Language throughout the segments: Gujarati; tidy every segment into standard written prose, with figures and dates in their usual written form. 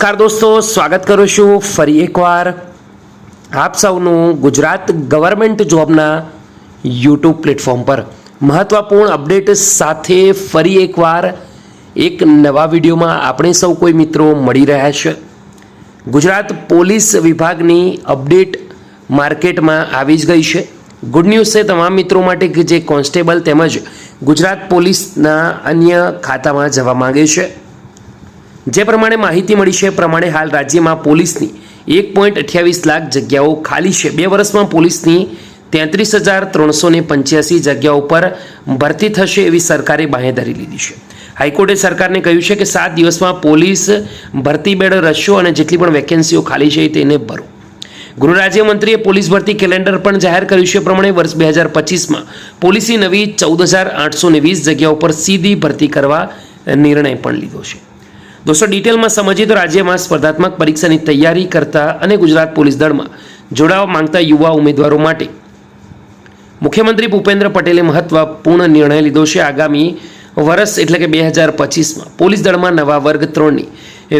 નમસ્કાર દોસ્તો, સ્વાગત કરું છું ફરી એકવાર આપ સૌનું ગુજરાત ગવર્મેન્ટ જોબના યુટ્યુબ પ્લેટફોર્મ પર મહત્વપૂર્ણ અપડેટ સાથે ફરી એકવાર એક નવા વિડીયોમાં આપણે સૌ કોઈ મિત્રો મળી રહ્યા છે। ગુજરાત પોલીસ વિભાગની અપડેટ માર્કેટમાં આવી જ ગઈ છે। ગુડ ન્યૂઝ છે તમામ મિત્રો માટે કે જે કોન્સ્ટેબલ તેમજ ગુજરાત પોલીસના અન્ય ખાતામાં જવા માંગે છે। જે પ્રમાણે માહિતી મળી છે પ્રમાણે હાલ રાજ્યમાં પોલીસની 1.28 લાખ જગ્યાઓ ખાલી છે। 2 વર્ષમાં પોલીસની 33,385 જગ્યાઓ પર ભરતી થશે એવી સરકારે બાંહેધરી લીધી છે। હાઈકોર્ટે સરકારને કહ્યું છે કે 7 દિવસમાં પોલીસ ભરતી બેડ રચો અને જેટલી પણ વેકેન્સીઓ ખાલી છે તેને ભરો। ગૃહ રાજ્યમંત્રીએ પોલીસ ભરતી કેલેન્ડર પણ જાહેર કર્યું છે। પ્રમાણે વર્ષ 2025માં પોલીસની નવી 14,820 જગ્યાઓ પર સીધી ભરતી કરવા નિર્ણય પણ લીધો છે। दोस्तों डिटेल में समझिए तो राज्य में स्पर्धात्मक परीक्षा की तैयारी करता और गुजरात पुलिस दल में जोड़वा मांगता युवा उम्मीदवारों माटे मुख्यमंत्री भूपेन्द्र पटेले महत्वपूर्ण निर्णय लीधो है। आगामी वर्ष एटले के 2025 में पुलिस दल में नवा वर्ग 3 ની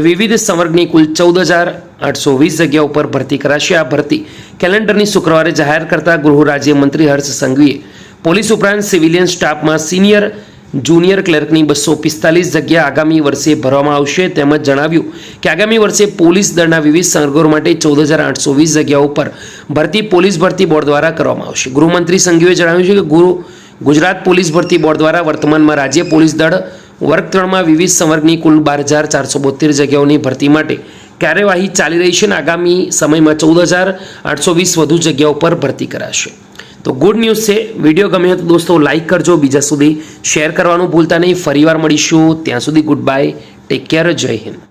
विविध संवर्गनी कुल 14,820 जग्याओं पर भर्ती कराशे। आ भर्ती कैलेंडर शुक्रवार जाहिर करता गृह राज्यमंत्री हर्ष संघवीए पुलिस उपरांत सिविलियन स्टाफ में सीनियर जूनियर क्लर्कनी 245 जग्या आगामी वर्षे भरवामां आवशे। તેમજ જણાવ્યું કે આગામી વર્ષે પોલીસ દળના વિવિધ સંવર્ગો માટે 14,820 જગ્યાઓ પર ભરતી પોલીસ ભરતી બોર્ડ દ્વારા કરવામાં આવશે। ગૃહમંત્રી સંઘવીએ જણાવ્યું છે કે ગુજરાત પોલીસ ભરતી બોર્ડ દ્વારા વર્તમાનમાં રાજ્ય પોલીસ દળ વર્ગ 3 માં વિવિધ સંવર્ગની કુલ 12,472 જગ્યાઓની ભરતી માટે કાર્યવાહી ચાલી રહી છે અને આગામી સમયમાં 14,820 વધુ જગ્યાઓ પર ભરતી કરાશે। तो गुड न्यूज़ से वीडियो गमे तो दोस्तों लाइक करजो, बीजा सुधी शेर करवानुं भूलता नहीं। फरीवार मळीशुं, त्यां सुधी गुड बाय, टेक केयर, जय हिंद।